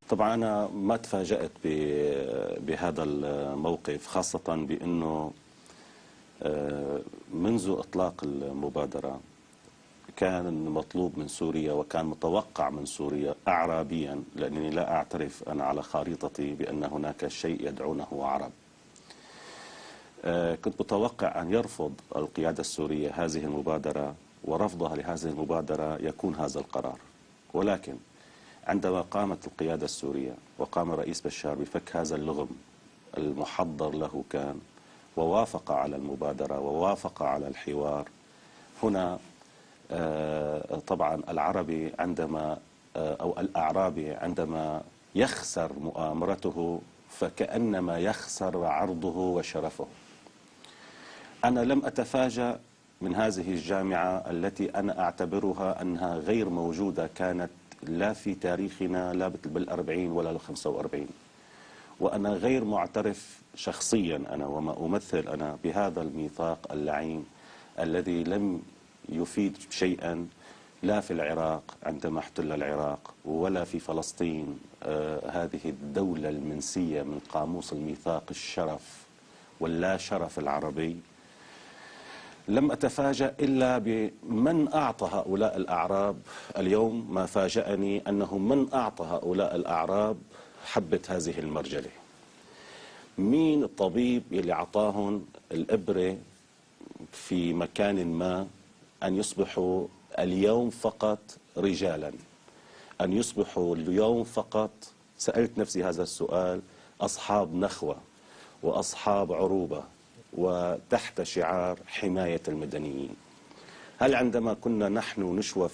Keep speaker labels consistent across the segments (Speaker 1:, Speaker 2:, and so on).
Speaker 1: طبعا أنا ما تفاجأت بهذا الموقف، خاصة بأنه منذ إطلاق المبادرة كان مطلوب من سوريا وكان متوقع من سوريا أعرابيا، لأنني لا أعترف أنا على خارطتي بأن هناك شيء يدعونه عرب. كنت متوقع أن يرفض القيادة السورية هذه المبادرة، ورفضها لهذه المبادرة يكون هذا القرار. ولكن عندما قامت القيادة السورية وقام الرئيس بشار بفك هذا اللغم المحضر له كان، ووافق على المبادرة ووافق على الحوار، هنا طبعا العربي عندما أو الأعرابي عندما يخسر مؤامرته فكأنما يخسر عرضه وشرفه. أنا لم أتفاجأ من هذه الجامعة التي أنا أعتبرها أنها غير موجودة كانت لا في تاريخنا لا بالأربعين ولا الخمسة وأربعين، وأنا غير معترف شخصيا أنا وما أمثل أنا بهذا الميثاق اللعين الذي لم يفيد شيئا لا في العراق عندما احتل العراق ولا في فلسطين. هذه الدولة المنسية من قاموس الميثاق الشرف واللا شرف العربي. لم أتفاجأ إلا بمن أعطى هؤلاء الأعراب. اليوم ما فاجأني أنه من أعطى هؤلاء الأعراب حبة هذه المرجلة. مين الطبيب اللي أعطاهم الإبرة في مكان ما أن يصبحوا اليوم فقط رجالا، أن يصبحوا اليوم فقط، سألت نفسي هذا السؤال، أصحاب نخوة وأصحاب عروبة وتحت شعار حماية المدنيين؟ هل عندما كنا نحن نشوى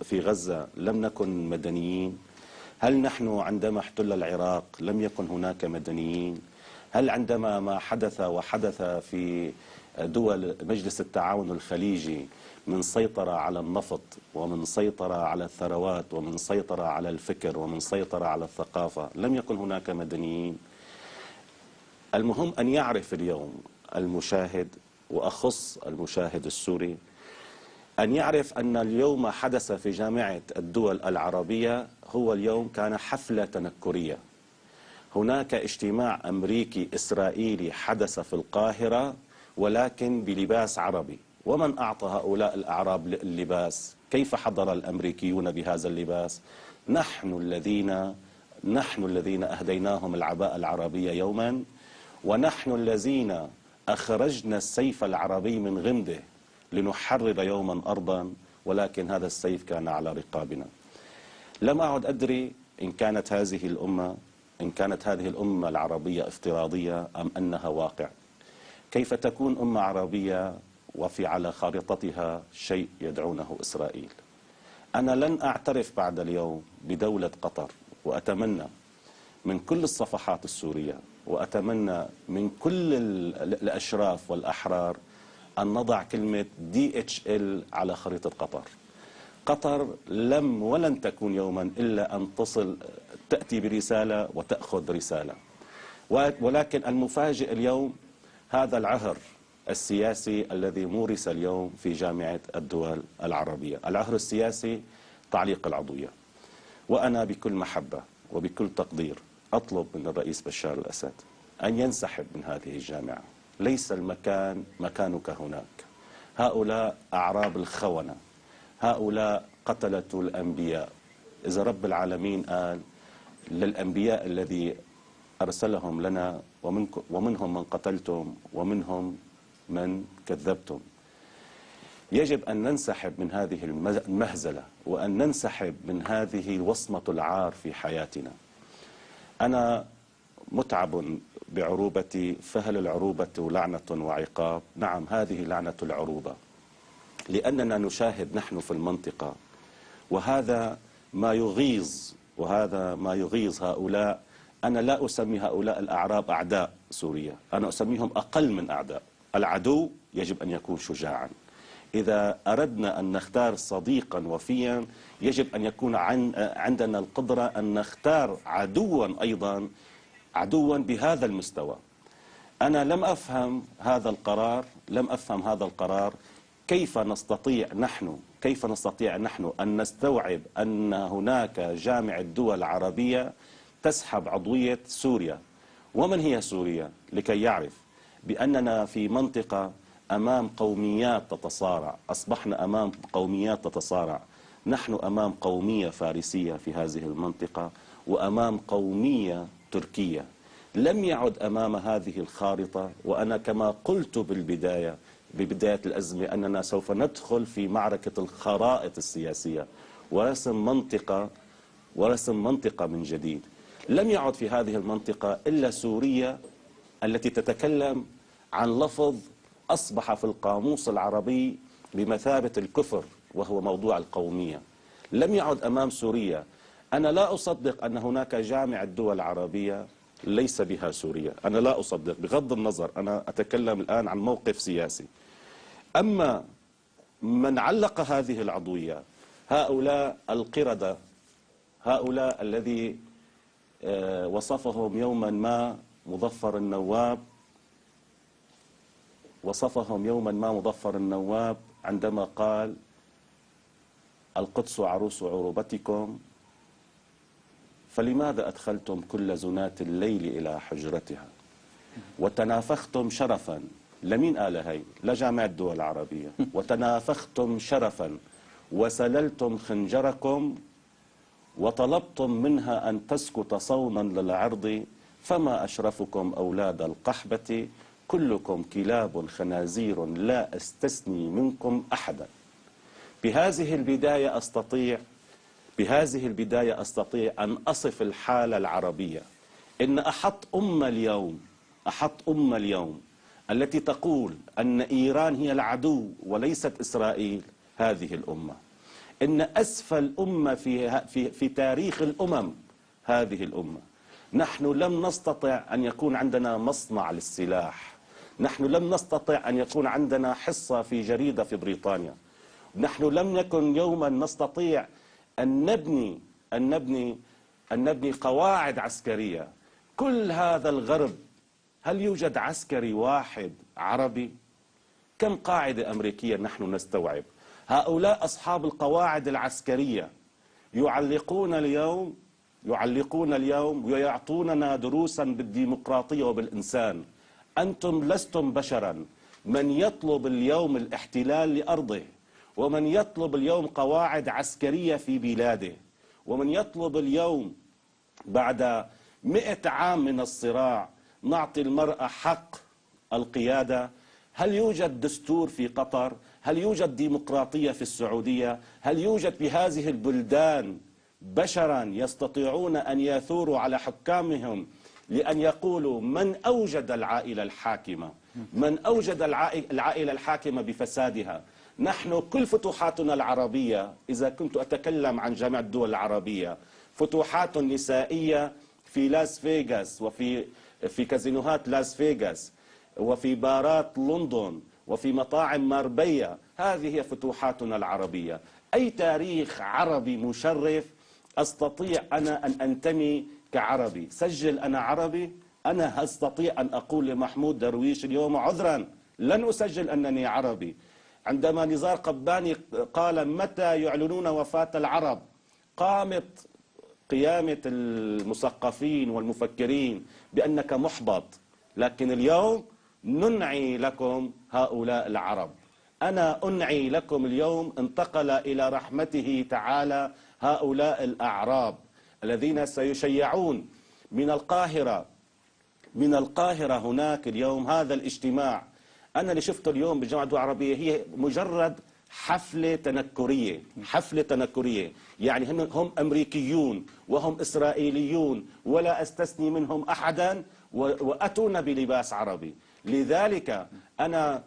Speaker 1: في غزة لم نكن مدنيين؟ هل نحن عندما احتل العراق لم يكن هناك مدنيين؟ هل عندما ما حدث وحدث في دول مجلس التعاون الخليجي من سيطرة على النفط ومن سيطرة على الثروات ومن سيطرة على الفكر ومن سيطرة على الثقافة لم يكن هناك مدنيين؟ المهم أن يعرف اليوم المشاهد، وأخص المشاهد السوري، أن يعرف أن اليوم ما حدث في جامعة الدول العربية هو اليوم كان حفلة تنكرية. هناك اجتماع أمريكي إسرائيلي حدث في القاهرة ولكن بلباس عربي. ومن أعطى هؤلاء الأعراب اللباس؟ كيف حضر الأمريكيون بهذا اللباس؟ نحن الذين أهديناهم العباءة العربية يوما، ونحن الذين أخرجنا السيف العربي من غمده لنحرر يوما أرضا، ولكن هذا السيف كان على رقابنا. لم أعد أدري إن كانت هذه الأمة العربية افتراضية أم أنها واقع. كيف تكون أمة عربية وفي على خارطتها شيء يدعونه إسرائيل؟ أنا لن أعترف بعد اليوم بدولة قطر، وأتمنى من كل الصفحات السورية وأتمنى من كل الأشراف والأحرار أن نضع كلمة DHL على خريطة قطر. قطر لم ولن تكون يوما إلا أن تأتي برسالة وتأخذ رسالة. ولكن المفاجئ اليوم هذا العهر السياسي الذي مورس اليوم في جامعة الدول العربية. العهر السياسي تعليق العضوية. وأنا بكل محبة وبكل تقدير أطلب من الرئيس بشار الأسد أن ينسحب من هذه الجامعة. ليس المكان مكانك هناك. هؤلاء أعراب الخونة، هؤلاء قتلة الأنبياء. إذا رب العالمين قال للأنبياء الذي أرسلهم لنا ومنهم من قتلتم ومنهم من كذبتم، يجب أن ننسحب من هذه المهزلة وأن ننسحب من هذه وصمة العار في حياتنا. أنا متعب بعروبتي، فهل العروبة لعنة وعقاب؟ نعم، هذه لعنة العروبة، لأننا نشاهد نحن في المنطقة، وهذا ما يغيظ هؤلاء. أنا لا أسمي هؤلاء الأعراب أعداء سوريا، أنا أسميهم أقل من أعداء. العدو يجب أن يكون شجاعا. إذا أردنا أن نختار صديقا وفيا يجب أن يكون عندنا القدرة أن نختار عدوا أيضا، عدوا بهذا المستوى. أنا لم أفهم هذا القرار. كيف نستطيع نحن أن نستوعب أن هناك جامعة دول عربية تسحب عضوية سوريا. ومن هي سوريا؟ لكي يعرف بأننا في منطقة أمام قوميات تتصارع، أصبحنا أمام قوميات تتصارع. نحن أمام قومية فارسية في هذه المنطقة وأمام قومية تركية. لم يعد أمام هذه الخارطة، وأنا كما قلت ببداية الأزمة أننا سوف ندخل في معركة الخرائط السياسية ورسم منطقة من جديد. لم يعد في هذه المنطقة إلا سوريا التي تتكلم عن لفظ أصبح في القاموس العربي بمثابة الكفر، وهو موضوع القومية. لم يعد أمام سوريا. أنا لا أصدق أن هناك جامعة دول العربية ليس بها سوريا. أنا لا أصدق، بغض النظر، أنا أتكلم الآن عن موقف سياسي. أما من علق هذه العضوية، هؤلاء القردة، هؤلاء الذي وصفهم يوما ما مظفر النواب عندما قال: القدس عروس عروبتكم، فلماذا أدخلتم كل زنات الليل إلى حجرتها وتنافختم شرفا؟ لمين قال هي؟ لجامعة الدول العربية. وتنافختم شرفا وسللتم خنجركم وطلبتم منها أن تسكت صونا للعرض، فما أشرفكم أولاد القحبة، كلكم كلاب خنازير لا أستثني منكم أحدا. بهذه البداية أستطيع أن أصف الحالة العربية. إن أحط أمة اليوم التي تقول أن إيران هي العدو وليست إسرائيل، هذه الأمة. إن أسفل أمة في تاريخ الأمم هذه الأمة. نحن لم نستطع أن يكون عندنا مصنع للسلاح. نحن لم نستطع أن يكون عندنا حصة في جريدة في بريطانيا. نحن لم نكن يوما نستطيع أن نبني قواعد عسكرية. كل هذا الغرب، هل يوجد عسكري واحد عربي؟ كم قاعدة أمريكية نحن نستوعب؟ هؤلاء أصحاب القواعد العسكرية يعلقون اليوم ويعطوننا دروسا بالديمقراطية وبالإنسان. أنتم لستم بشرا. من يطلب اليوم الاحتلال لأرضه، ومن يطلب اليوم قواعد عسكرية في بلاده، ومن يطلب اليوم بعد 100 عام من الصراع نعطي المرأة حق القيادة. هل يوجد دستور في قطر؟ هل يوجد ديمقراطية في السعودية؟ هل يوجد بهذه البلدان بشرا يستطيعون أن يثوروا على حكامهم لأن يقولوا من أوجد العائلة الحاكمة؟ من أوجد العائلة الحاكمة بفسادها؟ نحن كل فتوحاتنا العربية، إذا كنت أتكلم عن جامعة الدول العربية، فتوحات نسائية في لاس فيغاس وفي كازينوهات لاس فيغاس وفي بارات لندن وفي مطاعم ماربيا. هذه هي فتوحاتنا العربية. أي تاريخ عربي مشرف أستطيع أنا أن أنتمي كعربي. سجل أنا عربي. أنا أستطيع أن أقول لمحمود درويش اليوم: عذرا، لن أسجل أنني عربي. عندما نزار قباني قال: متى يعلنون وفاة العرب؟ قيامة المثقفين والمفكرين بأنك محبط، لكن اليوم ننعي لكم هؤلاء العرب. أنا أنعي لكم اليوم انتقل إلى رحمته تعالى هؤلاء الأعراب الذين سيشيعون من القاهرة هناك اليوم هذا الاجتماع. أنا اللي شفته اليوم بالجامعة الدول العربية هي مجرد حفلة تنكرية. يعني هم أمريكيون وهم إسرائيليون ولا أستثني منهم أحدا، وأتونا بلباس عربي. لذلك أنا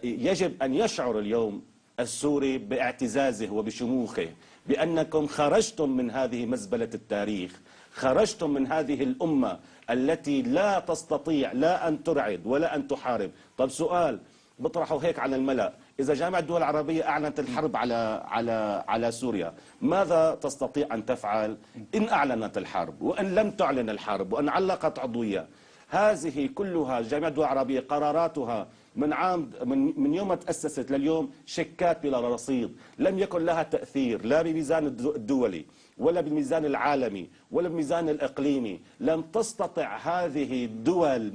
Speaker 1: يجب أن يشعر اليوم السوري باعتزازه وبشموخه بأنكم خرجتم من هذه مزبلة التاريخ، خرجتم من هذه الأمة التي لا تستطيع لا أن ترعد ولا أن تحارب. طب سؤال بطرحه هيك على الملأ: إذا جامعة الدول العربية أعلنت الحرب على سوريا، ماذا تستطيع أن تفعل إن أعلنت الحرب وإن لم تعلن الحرب وأن علقت عضوية؟ هذه كلها جامعة الدول العربية قراراتها من يوم ما تأسست لليوم شيكات بلا رصيد، لم يكن لها تأثير لا بميزان الدولي ولا بالميزان العالمي ولا بالميزان الإقليمي. لم تستطع هذه الدول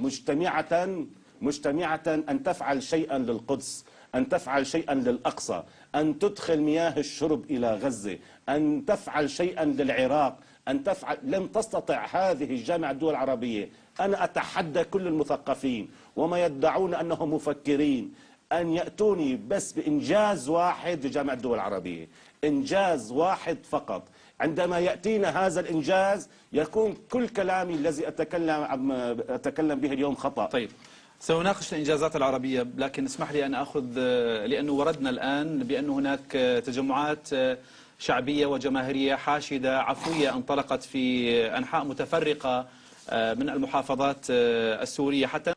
Speaker 1: مجتمعة أن تفعل شيئا للقدس، أن تفعل شيئا للأقصى، أن تدخل مياه الشرب إلى غزة، أن تفعل شيئا للعراق، أن تفعل. لم تستطع هذه الجامعة الدول العربية. أنا أتحدى كل المثقفين وما يدعون أنهم مفكرين أن يأتوني بس بإنجاز واحد لجامعة الدول العربية، إنجاز واحد فقط. عندما يأتينا هذا الإنجاز يكون كل كلامي الذي أتكلم به اليوم خطأ.
Speaker 2: طيب، سنناقش الإنجازات العربية، لكن اسمح لي أن أخذ، لأنه وردنا الآن بأن هناك تجمعات شعبية وجماهيرية حاشدة عفوية انطلقت في أنحاء متفرقة من المحافظات السورية حتى